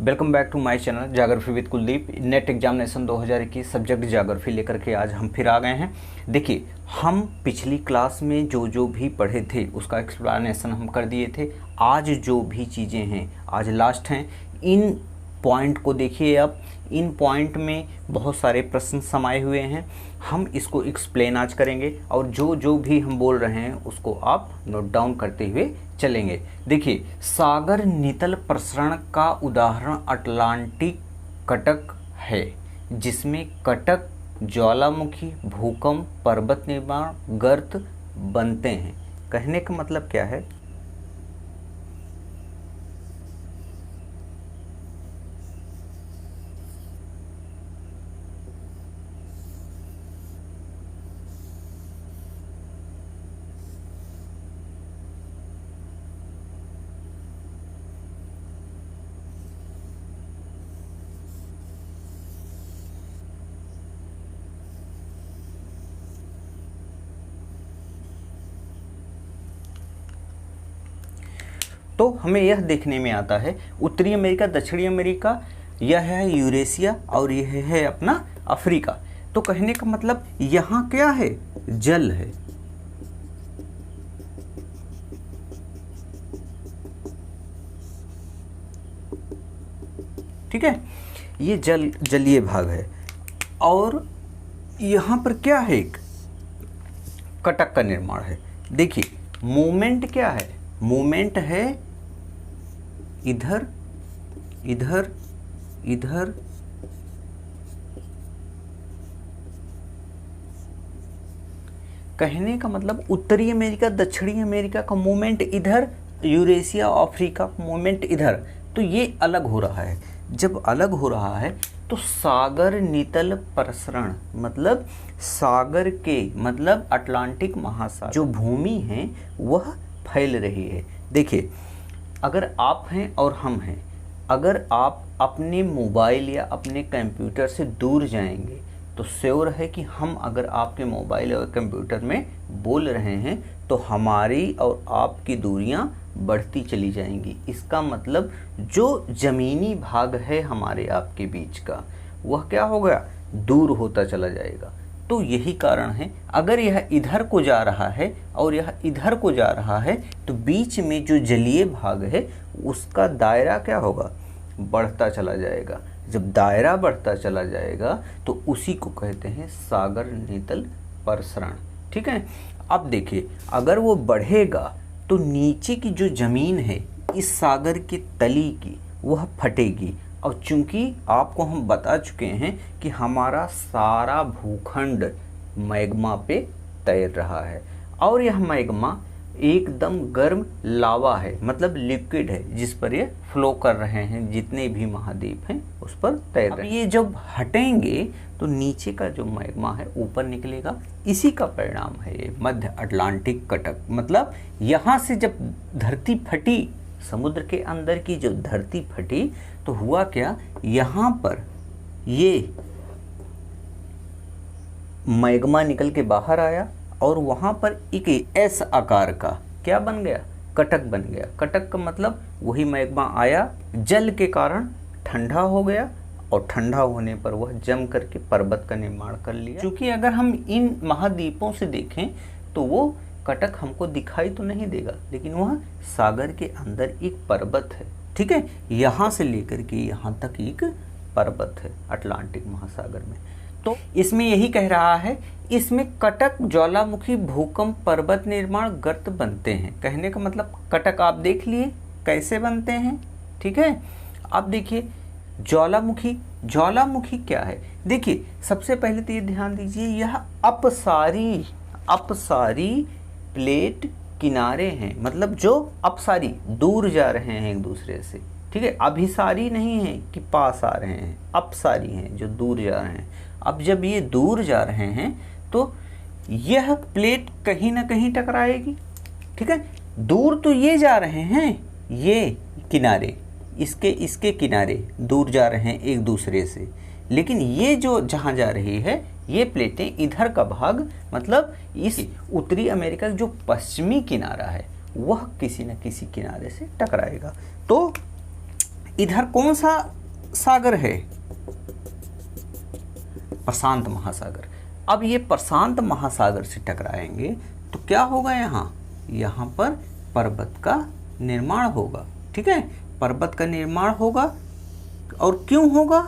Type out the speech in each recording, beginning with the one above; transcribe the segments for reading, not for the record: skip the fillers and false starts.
Welcome back to my channel geography with Kuldeep. NET examination 2021 subject geography लेकर के आज हम फिर आ गए हैं। देखिए, हम पिछली क्लास में जो भी पढ़े थे उसका एक्सप्लेनेशन हम कर दिए थे। आज जो भी चीज़ें हैं आज लास्ट हैं। इन पॉइंट को देखिए, आप इन पॉइंट में बहुत सारे प्रश्न समाये हुए हैं। हम इसको एक्सप्लेन आज करेंगे और जो भी हम बोल रहे हैं उसको आप नोट डाउन करते हुए चलेंगे। देखिए, सागर नितल प्रसरण का उदाहरण अटलांटिक कटक है, जिसमें कटक ज्वालामुखी, भूकंप, पर्वत निर्माण, गर्त बनते हैं। कहने का मतलब क्या है? तो हमें यह देखने में आता है उत्तरी अमेरिका, दक्षिणी अमेरिका, यह है यूरेशिया और यह है अपना अफ्रीका। तो कहने का मतलब यहाँ क्या है? जल है। ठीक है, ये जलीय भाग है। और यहाँ पर क्या है? एक कटक का निर्माण है। देखिए, मूवमेंट क्या है? मूवमेंट है इधर इधर इधर, कहने का मतलब उत्तरी अमेरिका, दक्षिणी अमेरिका का मूवमेंट इधर, यूरेशिया अफ्रीका का मूवमेंट इधर। तो ये अलग हो रहा है। जब अलग हो रहा है तो सागर नितल प्रसरण मतलब सागर के मतलब अटलांटिक महासागर जो भूमि है वह फैल रही है। देखिए, अगर आप हैं और हम हैं, अगर आप अपने मोबाइल या अपने कंप्यूटर से दूर जाएंगे तो श्योर है कि हम अगर आपके मोबाइल और कंप्यूटर में बोल रहे हैं तो हमारी और आपकी दूरियां बढ़ती चली जाएंगी। इसका मतलब जो ज़मीनी भाग है हमारे आपके बीच का वह क्या होगा? दूर होता चला जाएगा। तो यही कारण है, अगर यह इधर को जा रहा है और यह इधर को जा रहा है तो बीच में जो जलीय भाग है उसका दायरा क्या होगा? बढ़ता चला जाएगा। जब दायरा बढ़ता चला जाएगा तो उसी को कहते हैं सागर नितल प्रसरण। ठीक है, अब देखिए, अगर वो बढ़ेगा तो नीचे की जो ज़मीन है इस सागर के तली की वह फटेगी। और चूंकि आपको हम बता चुके हैं कि हमारा सारा भूखंड मैग्मा पे तैर रहा है और यह मैग्मा एकदम गर्म लावा है, मतलब लिक्विड है, जिस पर ये फ्लो कर रहे हैं। जितने भी महाद्वीप हैं उस पर तैर रहे हैं। ये जब हटेंगे तो नीचे का जो मैग्मा है ऊपर निकलेगा। इसी का परिणाम है ये मध्य अटलांटिक कटक। मतलब यहाँ से जब धरती फटी, समुद्र के अंदर की जो धरती फटी, तो हुआ क्या? यहाँ पर ये मैग्मा निकल के बाहर आया और वहाँ पर एक एस आकार का क्या बन गया? कटक बन गया। कटक का मतलब वही मैग्मा आया, जल के कारण ठंडा हो गया और ठंडा होने पर वह जम करके पर्वत का निर्माण कर लिया। क्योंकि अगर हम इन महाद्वीपों से देखें तो वो कटक हमको दिखाई तो नहीं देगा, लेकिन वह सागर के अंदर एक पर्वत है। ठीक है, यहाँ से लेकर के यहाँ तक एक पर्वत है अटलांटिक महासागर में। तो इसमें यही कह रहा है, इसमें कटक ज्वालामुखी, भूकंप, पर्वत निर्माण, गर्त बनते हैं। कहने का मतलब कटक आप देख लिए कैसे बनते हैं। ठीक है, अब देखिए ज्वालामुखी। ज्वालामुखी क्या है? देखिए, सबसे पहले तो ये ध्यान दीजिए, यह अपसारी प्लेट किनारे हैं, मतलब जो अपसारी दूर जा रहे हैं एक दूसरे से। ठीक है, अभिसारी नहीं है कि पास आ रहे हैं, अपसारी हैं जो दूर जा रहे हैं। अब जब ये दूर जा रहे हैं तो यह प्लेट कहीं ना कहीं टकराएगी। ठीक है, दूर तो ये जा रहे हैं, ये किनारे इसके किनारे दूर जा रहे हैं एक दूसरे से, लेकिन ये जो जहाँ जा रही है ये प्लेटें इधर का भाग, मतलब इस उत्तरी अमेरिका का जो पश्चिमी किनारा है वह किसी न किसी किनारे से टकराएगा। तो इधर कौन सा सागर है? प्रशांत महासागर। अब ये प्रशांत महासागर से टकराएंगे तो क्या होगा? यहाँ पर पर्वत का निर्माण होगा। ठीक है, पर्वत का निर्माण होगा। और क्यों होगा?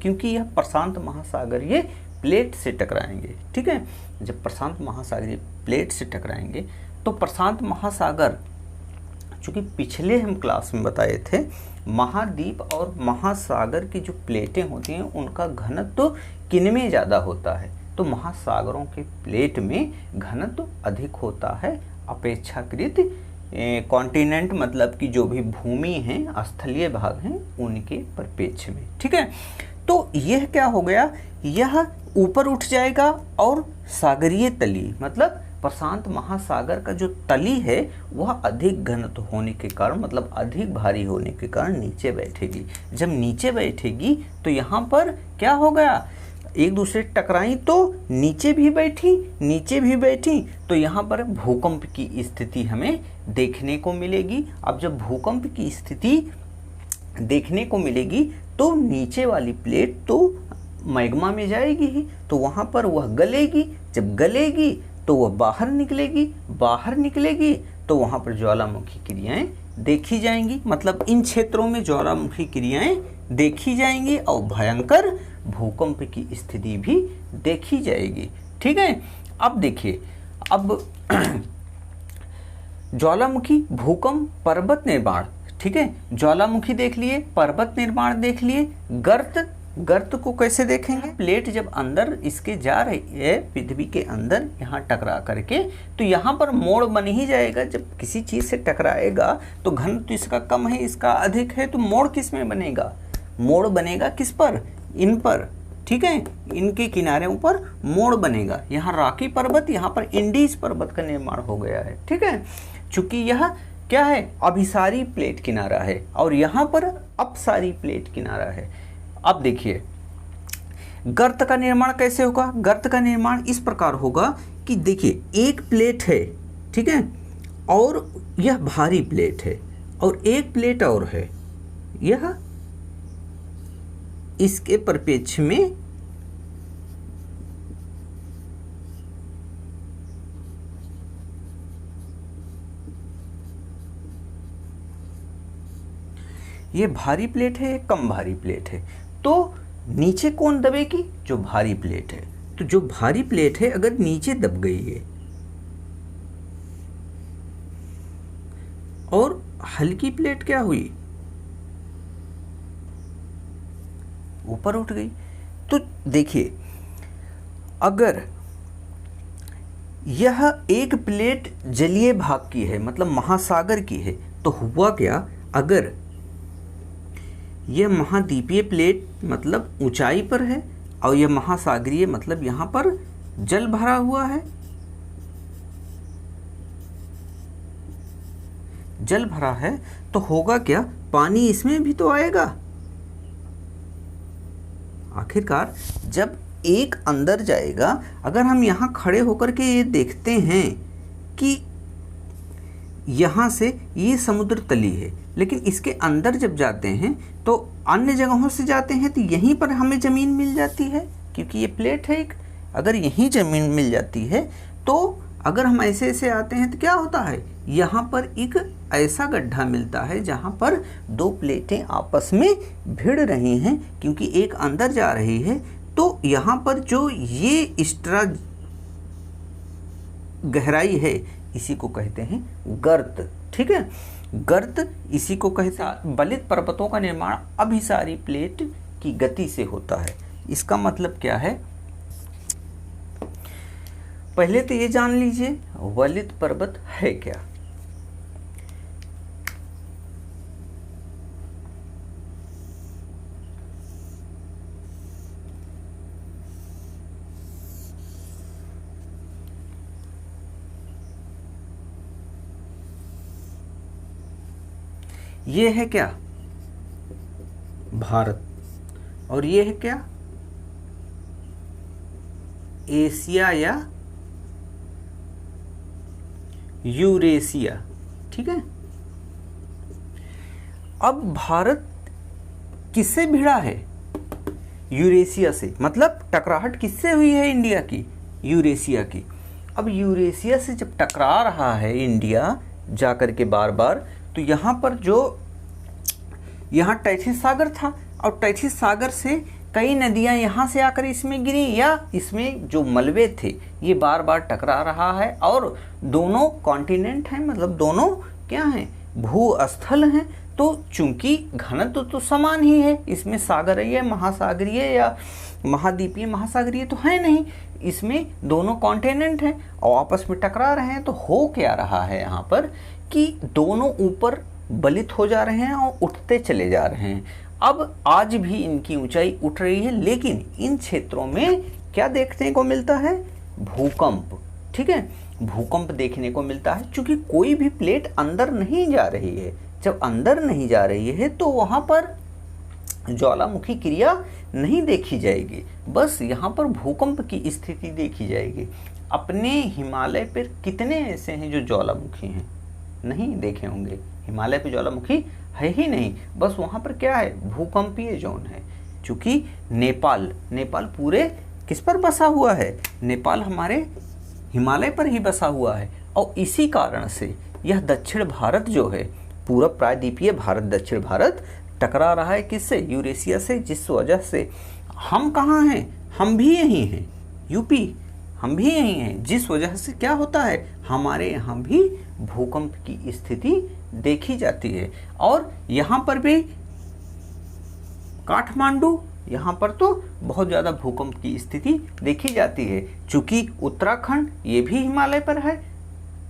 क्योंकि यह प्रशांत महासागर ये प्लेट से टकराएंगे। ठीक है, जब प्रशांत महासागर ये प्लेट से टकराएंगे तो प्रशांत महासागर, चूँकि पिछले हम क्लास में बताए थे, महाद्वीप और महासागर की जो प्लेटें होती हैं उनका घनत्व तो किनमें ज़्यादा होता है? तो महासागरों के प्लेट में घनत्व अधिक होता है अपेक्षाकृत कॉन्टिनेंट, मतलब कि जो भी भूमि हैं, स्थलीय भाग हैं, उनके परिप्रेक्ष्य में। ठीक है, तो यह क्या हो गया? यह ऊपर उठ जाएगा और सागरीय तली, मतलब प्रशांत महासागर का जो तली है वह अधिक घनत्व होने के कारण, मतलब अधिक भारी होने के कारण नीचे बैठेगी। जब नीचे बैठेगी तो यहाँ पर क्या हो गया? एक दूसरे टकराई तो नीचे भी बैठी, तो यहाँ पर भूकंप की स्थिति हमें देखने को मिलेगी। अब जब भूकंप की स्थिति देखने को मिलेगी तो नीचे वाली प्लेट तो मैग्मा में जाएगी ही, तो वहाँ पर वह गलेगी। जब गलेगी तो वह बाहर निकलेगी तो वहाँ पर ज्वालामुखी क्रियाएं देखी जाएंगी, मतलब इन क्षेत्रों में ज्वालामुखी क्रियाएं देखी जाएंगी और भयंकर भूकंप की स्थिति भी देखी जाएगी। ठीक है, अब देखिए, अब ज्वालामुखी, भूकंप, पर्वत निर्माण। ठीक है, ज्वालामुखी देख लिए, पर्वत निर्माण देख लिए, गर्त को कैसे देखेंगे? प्लेट जब अंदर इसके जा रही है पृथ्वी के अंदर, यहाँ टकरा करके, तो यहाँ पर मोड़ बन ही जाएगा। जब किसी चीज़ से टकराएगा तो घन तो इसका कम है, इसका अधिक है, तो मोड़ किस में बनेगा? मोड़ बनेगा किस पर? इन पर। ठीक है, इनके किनारों पर मोड़ बनेगा। यहाँ रॉकी पर्वत, यहाँ पर इंडीज पर्वत का निर्माण हो गया है। ठीक है, चूंकि यह क्या है? अभिसारी प्लेट किनारा है और यहाँ पर अपसारी प्लेट किनारा है। अब देखिए, गर्त का निर्माण कैसे होगा? गर्त का निर्माण इस प्रकार होगा कि देखिए, एक प्लेट है, ठीक है, और यह भारी प्लेट है, और एक प्लेट और है, यह इसके परिप्रेक्ष्य में ये भारी प्लेट है, कम भारी प्लेट है, तो नीचे कौन दबेगी? जो भारी प्लेट है। तो जो भारी प्लेट है अगर नीचे दब गई है और हल्की प्लेट क्या हुई? ऊपर उठ गई। तो देखिए, अगर यह एक प्लेट जलीय भाग की है, मतलब महासागर की है, तो हुआ क्या? अगर यह महाद्वीपीय प्लेट मतलब ऊंचाई पर है और यह महासागरीय मतलब यहाँ पर जल भरा हुआ है, जल भरा है, तो होगा क्या? पानी इसमें भी तो आएगा। आखिरकार जब एक अंदर जाएगा, अगर हम यहाँ खड़े होकर के ये देखते हैं कि यहाँ से ये समुद्र तली है, लेकिन इसके अंदर जब जाते हैं तो अन्य जगहों से जाते हैं तो यहीं पर हमें ज़मीन मिल जाती है, क्योंकि ये प्लेट है एक। अगर यहीं ज़मीन मिल जाती है तो अगर हम ऐसे ऐसे आते हैं तो क्या होता है? यहाँ पर एक ऐसा गड्ढा मिलता है जहाँ पर दो प्लेटें आपस में भिड़ रही हैं, क्योंकि एक अंदर जा रही है। तो यहाँ पर जो ये एक्स्ट्रा गहराई है, इसी को कहते हैं गर्त। ठीक है, गर्त इसी को कहते हैं। बलित पर्वतों का निर्माण अभिसारी प्लेट की गति से होता है। इसका मतलब क्या है? पहले तो ये जान लीजिए वलित पर्वत है क्या। ये है क्या? भारत। और ये है क्या? एशिया या यूरेशिया। ठीक है, अब भारत किससे भिड़ा है? यूरेशिया से। मतलब टकराहट किससे हुई है? इंडिया की, यूरेशिया की। अब यूरेशिया से जब टकरा रहा है इंडिया जाकर के बार बार, तो यहाँ पर जो यहाँ टैथिस सागर था, और टैथिस सागर से कई नदियाँ यहाँ से आकर इसमें गिरी, या इसमें जो मलबे थे ये बार बार टकरा रहा है, और दोनों कॉन्टिनेंट हैं, मतलब दोनों क्या हैं? भूस्थल हैं। तो चूंकि घनत्व तो समान ही है, इसमें सागरीय महासागरीय या महाद्वीपीय महासागरीय तो है नहीं, इसमें दोनों कॉन्टिनेंट हैं और आपस में टकरा रहे हैं। तो हो क्या रहा है यहाँ पर कि दोनों ऊपर बलित हो जा रहे हैं और उठते चले जा रहे हैं। अब आज भी इनकी ऊंचाई उठ रही है, लेकिन इन क्षेत्रों में क्या देखने को मिलता है? भूकंप। ठीक है, भूकंप देखने को मिलता है, क्योंकि कोई भी प्लेट अंदर नहीं जा रही है। जब अंदर नहीं जा रही है तो वहाँ पर ज्वालामुखी क्रिया नहीं देखी जाएगी, बस यहाँ पर भूकंप की स्थिति देखी जाएगी। अपने हिमालय पर कितने ऐसे हैं जो ज्वालामुखी हैं? नहीं देखे होंगे। हिमालय पे ज्वालामुखी है ही नहीं, बस वहाँ पर क्या है? भूकंपीय जोन है। चूँकि नेपाल पूरे किस पर बसा हुआ है? नेपाल हमारे हिमालय पर ही बसा हुआ है, और इसी कारण से यह दक्षिण भारत जो है, पूरा प्रायद्वीपीय भारत, दक्षिण भारत टकरा रहा है किससे? यूरेशिया से। जिस वजह से हम कहाँ हैं? हम भी यहीं हैं, यूपी, हम भी यहीं हैं। जिस वजह से क्या होता है? हमारे यहाँ भी भूकंप की स्थिति देखी जाती है। और यहाँ पर भी काठमांडू, यहाँ पर तो बहुत ज़्यादा भूकंप की स्थिति देखी जाती है। चूँकि उत्तराखंड ये भी हिमालय पर है,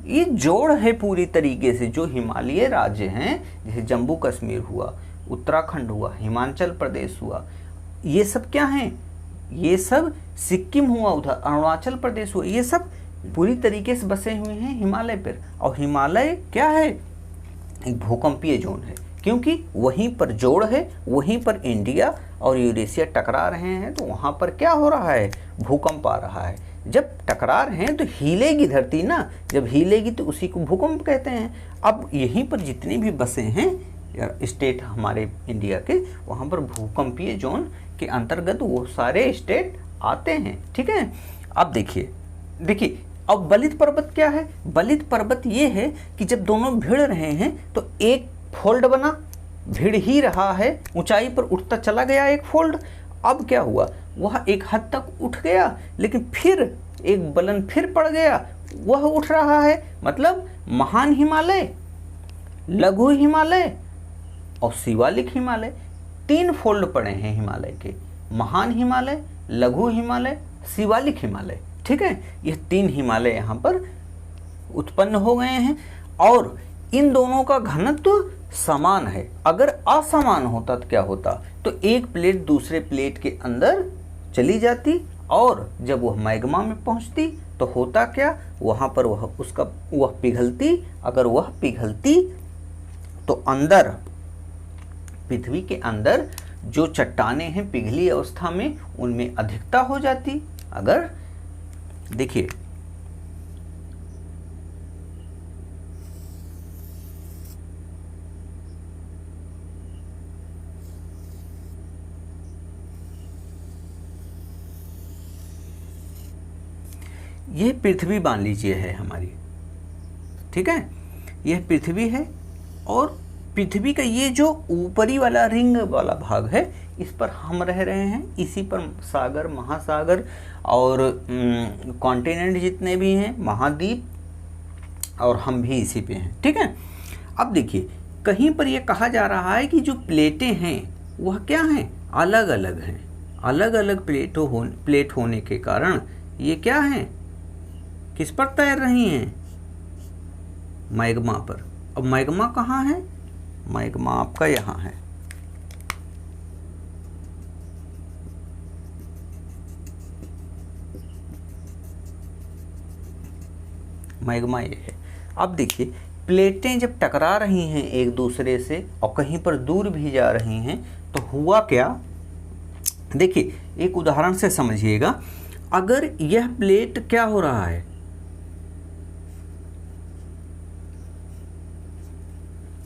ये जोड़ है पूरी तरीके से। जो हिमालय राज्य हैं, जैसे जम्मू कश्मीर हुआ, उत्तराखंड हुआ, हिमाचल प्रदेश हुआ, ये सब क्या हैं? ये सब सिक्किम हुआ, उधर अरुणाचल प्रदेश हुआ, ये सब पूरी तरीके से बसे हुए हैं हिमालय पर। और हिमालय क्या है? एक भूकंपीय जोन है, क्योंकि वहीं पर जोड़ है, वहीं पर इंडिया और यूरेशिया टकरा रहे हैं। तो वहाँ पर क्या हो रहा है? भूकंप आ रहा है। जब टकरा रहे हैं तो हिलेगी धरती ना, जब हिलेगी तो उसी को भूकंप कहते हैं। अब यहीं पर जितने भी बसे हैं स्टेट हमारे इंडिया के, वहाँ पर भूकंपीय जोन के अंतर्गत वो सारे स्टेट आते हैं। ठीक है, अब देखिए अब बलित पर्वत क्या है? बलित पर्वत ये है कि जब दोनों भिड़ रहे हैं तो एक फोल्ड बना, भिड़ ही रहा है, ऊंचाई पर उठता चला गया एक फोल्ड। अब क्या हुआ? वह एक हद तक उठ गया, लेकिन फिर एक बलन फिर पड़ गया, वह उठ रहा है। मतलब महान हिमालय, लघु हिमालय और शिवालिक हिमालय, 3 फोल्ड पड़े हैं हिमालय के। महान हिमालय, लघु हिमालय, शिवालिक हिमालय। ठीक है, यह 3 हिमालय यहाँ पर उत्पन्न हो गए हैं, और इन दोनों का घनत्व समान है। अगर असमान होता तो क्या होता? तो एक प्लेट दूसरे प्लेट के अंदर चली जाती, और जब वह मैग्मा में पहुंचती तो होता क्या? वहाँ पर वह पिघलती। अगर वह पिघलती तो अंदर, पृथ्वी के अंदर जो चट्टानें हैं पिघली अवस्था में, उनमें अधिकता हो जाती। अगर देखिए ये पृथ्वी मान लीजिए है हमारी, ठीक है, यह पृथ्वी है, और पृथ्वी का ये जो ऊपरी वाला रिंग वाला भाग है, इस पर हम रह रहे हैं। इसी पर सागर, महासागर और कॉन्टिनेंट जितने भी हैं, महाद्वीप, और हम भी इसी पे हैं। ठीक है, अब देखिए कहीं पर यह कहा जा रहा है कि जो प्लेटें हैं वह क्या हैं? अलग अलग हैं। अलग अलग प्लेट होने के कारण ये क्या हैं? किस पर तैर रही हैं? मैग्मा पर। अब मैग्मा कहाँ है? मैग्मा आपका यहाँ है। मैग्मा ये है। अब देखिए प्लेटें जब टकरा रही हैं एक दूसरे से और कहीं पर दूर भी जा रही हैं, तो हुआ क्या? देखिए एक उदाहरण से समझिएगा। अगर यह प्लेट क्या हो रहा है?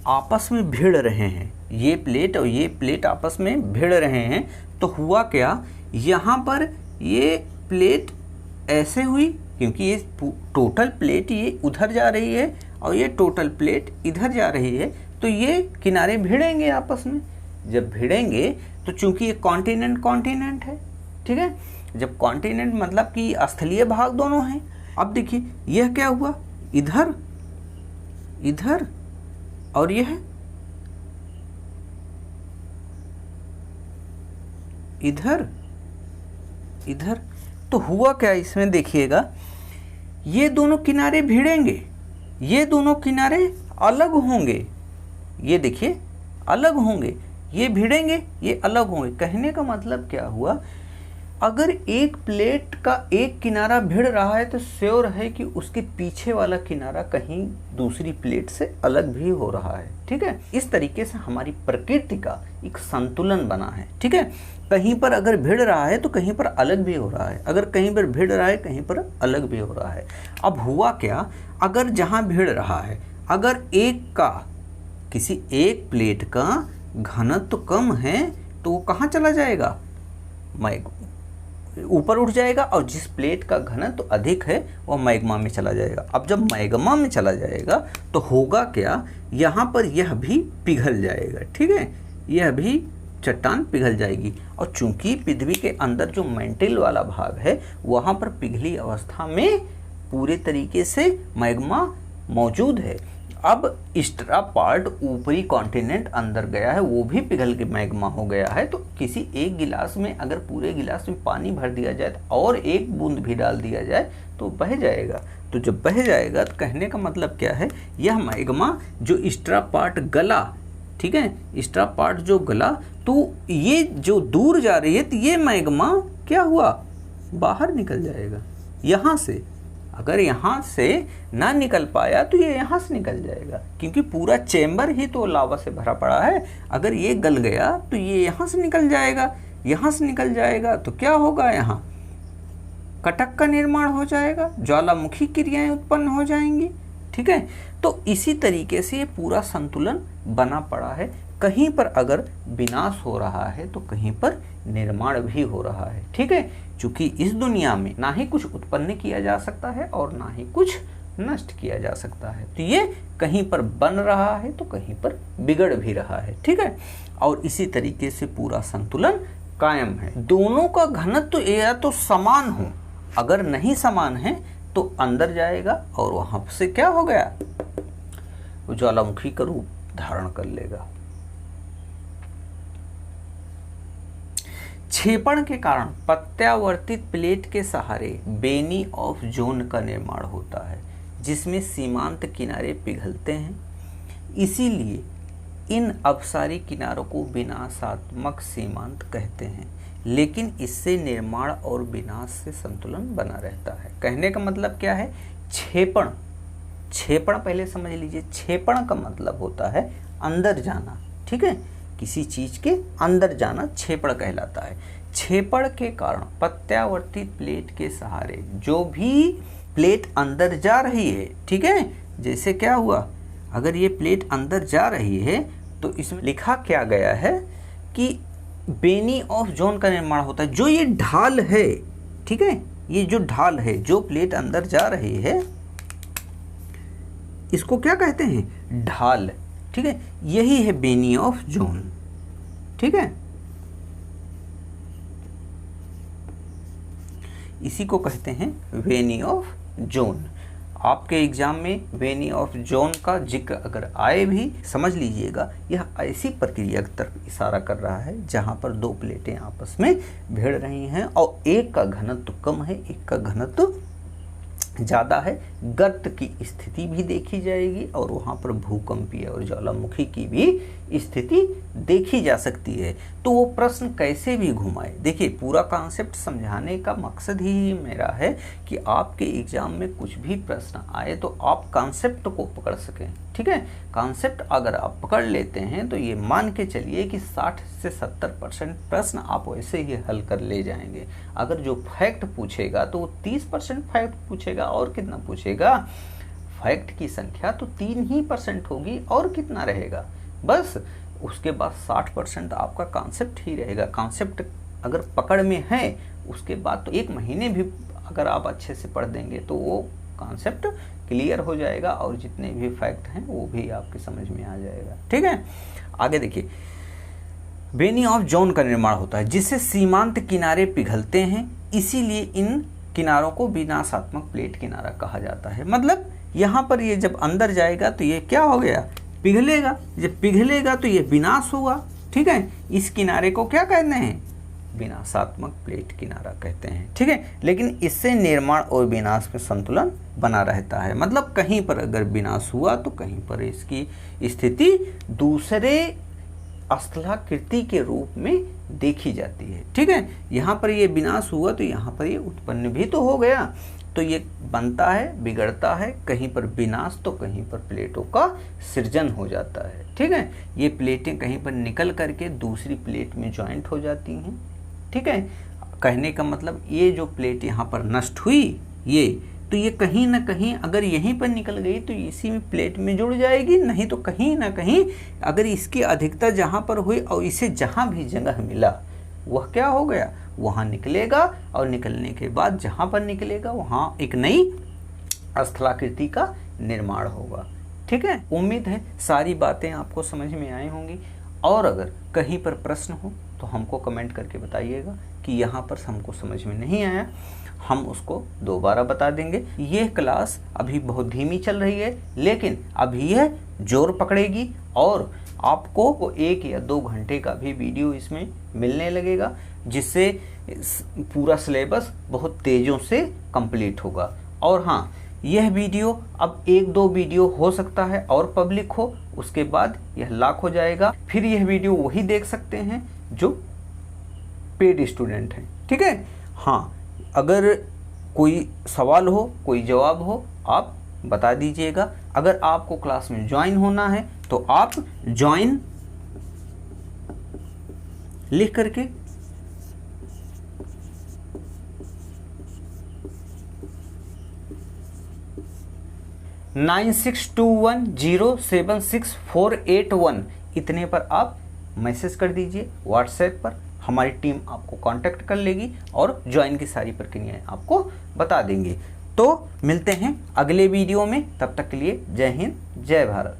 आपस में भिड़ रहे हैं, ये प्लेट और ये प्लेट आपस में भिड़ रहे हैं, तो हुआ क्या, यहाँ पर ये प्लेट ऐसे हुई, क्योंकि ये टोटल प्लेट ये उधर जा रही है और ये टोटल प्लेट इधर जा रही है, तो ये किनारे भिड़ेंगे आपस में। जब भिड़ेंगे तो चूंकि ये कॉन्टिनेंट कॉन्टिनेंट है, ठीक है, जब कॉन्टिनेंट मतलब कि स्थलीय भाग दोनों हैं। अब देखिए यह क्या हुआ, इधर इधर और यह इधर इधर, तो हुआ क्या इसमें देखिएगा, ये दोनों किनारे भिड़ेंगे, ये दोनों किनारे अलग होंगे, ये देखिए अलग होंगे, ये भिड़ेंगे ये अलग होंगे। कहने का मतलब क्या हुआ, अगर एक प्लेट का एक किनारा भिड़ रहा है तो श्योर है कि उसके पीछे वाला किनारा कहीं दूसरी प्लेट से अलग भी हो रहा है, ठीक है। इस तरीके से हमारी प्रकृति का एक संतुलन बना है, ठीक है। कहीं पर अगर भिड़ रहा है तो कहीं पर अलग भी हो रहा है, अगर कहीं पर भिड़ रहा है कहीं पर अलग भी हो रहा है। अब हुआ क्या, अगर जहाँ भिड़ रहा है, अगर एक का किसी एक प्लेट का घनत्व कम है तो वो कहाँ चला जाएगा, ऊपर उठ जाएगा, और जिस प्लेट का घनत्व अधिक है वह मैग्मा में चला जाएगा। अब जब मैग्मा में चला जाएगा तो होगा क्या, यहाँ पर यह भी पिघल जाएगा, ठीक है, यह भी चट्टान पिघल जाएगी। और चूंकि पृथ्वी के अंदर जो मेंटल वाला भाग है वहाँ पर पिघली अवस्था में पूरे तरीके से मैग्मा मौजूद है। अब एक्स्ट्रा पार्ट ऊपरी कॉन्टिनेंट अंदर गया है, वो भी पिघल के मैग्मा हो गया है। तो किसी एक गिलास में अगर पूरे गिलास में पानी भर दिया जाए और एक बूंद भी डाल दिया जाए तो बह जाएगा। तो जब बह जाएगा तो कहने का मतलब क्या है, यह मैग्मा जो एक्स्ट्रा पार्ट गला, ठीक है, एक्स्ट्रा पार्ट जो गला, तो ये जो दूर जा रही है तो ये मैग्मा क्या हुआ, बाहर निकल जाएगा यहाँ से। अगर यहाँ से ना निकल पाया तो ये यहाँ से निकल जाएगा, क्योंकि पूरा चेम्बर ही तो लावा से भरा पड़ा है। अगर ये गल गया तो ये यहाँ से निकल जाएगा, यहाँ से निकल जाएगा तो क्या होगा, यहाँ कटक का निर्माण हो जाएगा, ज्वालामुखी क्रियाएं उत्पन्न हो जाएंगी, ठीक है। तो इसी तरीके से ये पूरा संतुलन बना पड़ा है। कहीं पर अगर विनाश हो रहा है तो कहीं पर निर्माण भी हो रहा है, ठीक है। चूंकि इस दुनिया में ना ही कुछ उत्पन्न किया जा सकता है और ना ही कुछ नष्ट किया जा सकता है, तो ये कहीं पर बन रहा है तो कहीं पर बिगड़ भी रहा है, ठीक है। और इसी तरीके से पूरा संतुलन कायम है। दोनों का घनत्व या तो समान हो, अगर नहीं समान है तो अंदर जाएगा और वहां से क्या हो गया, वो ज्वालामुखी का रूप धारण कर लेगा। क्षेपण के कारण प्रत्यावर्तित प्लेट के सहारे बेनी ऑफ जोन का निर्माण होता है, जिसमें सीमांत किनारे पिघलते हैं। इसीलिए इन अपसारी किनारों को विनाशात्मक सीमांत कहते हैं, लेकिन इससे निर्माण और विनाश से संतुलन बना रहता है। कहने का मतलब क्या है, क्षेपण, क्षेपण पहले समझ लीजिए। क्षेपण का मतलब होता है अंदर जाना, ठीक है, किसी चीज के अंदर जाना क्षेपण कहलाता है। क्षेपण के कारण प्रत्यावर्तित प्लेट के सहारे जो भी प्लेट अंदर जा रही है, ठीक है, जैसे क्या हुआ, अगर ये प्लेट अंदर जा रही है तो इसमें लिखा क्या गया है कि बेनी ऑफ जोन का निर्माण होता है। जो ये ढाल है, ठीक है, ये जो ढाल है, जो प्लेट अंदर जा रही है इसको क्या कहते हैं, ढाल, ठीक है, यही है बेनी ऑफ जोन, ठीक है। इसी को कहते हैं वेनी ऑफ जोन। आपके एग्जाम में वेनी ऑफ जोन का जिक्र अगर आए भी समझ लीजिएगा, यह ऐसी प्रक्रिया की तरफ इशारा कर रहा है जहां पर दो प्लेटें आपस में भिड़ रही हैं और एक का घनत्व कम है, एक का घनत्व ज़्यादा है। गर्त की स्थिति भी देखी जाएगी और वहाँ पर भूकंपीय और ज्वालामुखी की भी स्थिति देखी जा सकती है। तो वो प्रश्न कैसे भी घुमाए, देखिए पूरा कॉन्सेप्ट समझाने का मकसद ही मेरा है कि आपके एग्जाम में कुछ भी प्रश्न आए तो आप कॉन्सेप्ट को पकड़ सकें, ठीक है। कॉन्सेप्ट अगर आप पकड़ लेते हैं तो ये मान के चलिए कि 60 से 70% प्रश्न आप वैसे ही हल कर ले जाएंगे। अगर जो फैक्ट पूछेगा तो वो 30% फैक्ट पूछेगा और कितना पूछेगा, फैक्ट की संख्या तो 3% होगी और कितना रहेगा, बस। उसके बाद 60% आपका कॉन्सेप्ट ही रहेगा। कॉन्सेप्ट अगर पकड़ में है, उसके बाद तो 1 महीने भी अगर आप अच्छे से पढ़ देंगे तो वो कॉन्सेप्ट क्लियर हो जाएगा और जितने भी फैक्ट हैं वो भी आपके समझ में आ जाएगा। ठीक है, आगे देखिए। बेनी ऑफ जोन का निर्माण होता है जिससे सीमांत किनारे पिघलते हैं, इसीलिए इन किनारों को विनाशात्मक प्लेट किनारा कहा जाता है। मतलब यहाँ पर ये जब अंदर जाएगा तो ये क्या हो गया, पिघलेगा। जब पिघलेगा तो ये विनाश होगा। ठीक है, इस किनारे को क्या कहते हैं, विनाशात्मक प्लेट किनारा कहते हैं। ठीक है, लेकिन इससे निर्माण और विनाश में संतुलन बना रहता है। मतलब कहीं पर अगर विनाश हुआ तो कहीं पर इसकी स्थिति दूसरे स्थलाकृति के रूप में देखी जाती है। ठीक है, यहाँ पर ये विनाश हुआ तो यहाँ पर ये उत्पन्न भी तो हो गया, तो ये बनता है, बिगड़ता है, कहीं पर विनाश तो कहीं पर प्लेटों का सृजन हो जाता है। ठीक है, ये प्लेटें कहीं पर निकल करके दूसरी प्लेट में ज्वाइंट हो जाती हैं। ठीक है, कहने का मतलब ये जो प्लेट यहाँ पर नष्ट हुई, ये तो ये कहीं ना कहीं अगर यहीं पर निकल गई तो इसी में प्लेट में जुड़ जाएगी, नहीं तो कहीं ना कहीं अगर इसकी अधिकता जहाँ पर हुई और इसे जहाँ भी जगह मिला वह क्या हो गया, वहाँ निकलेगा और निकलने के बाद जहाँ पर निकलेगा वहाँ एक नई स्थलाकृति का निर्माण होगा। ठीक है, उम्मीद है सारी बातें आपको समझ में आई होंगी, और अगर कहीं पर प्रश्न हो तो हमको कमेंट करके बताइएगा कि यहाँ पर हमको समझ में नहीं आया, हम उसको दोबारा बता देंगे। ये क्लास अभी बहुत धीमी चल रही है, लेकिन अभी यह जोर पकड़ेगी और आपको 1 या 2 घंटे का भी वीडियो इसमें मिलने लगेगा, जिससे पूरा सिलेबस बहुत तेज़ों से कंप्लीट होगा। और हाँ, यह वीडियो अब 1-2 वीडियो हो सकता है और पब्लिक हो, उसके बाद यह लॉक हो जाएगा। फिर यह वीडियो वही देख सकते हैं जो पेड स्टूडेंट हैं। ठीक है, हाँ, अगर कोई सवाल हो, कोई जवाब हो, आप बता दीजिएगा। अगर आपको क्लास में ज्वाइन होना है तो आप ज्वाइन लिख करके (9621076481) इतने पर आप मैसेज कर दीजिए व्हाट्सएप पर। हमारी टीम आपको कांटेक्ट कर लेगी और ज्वाइन की सारी प्रक्रियाएं आपको बता देंगे। तो मिलते हैं अगले वीडियो में, तब तक के लिए जय हिंद, जय भारत।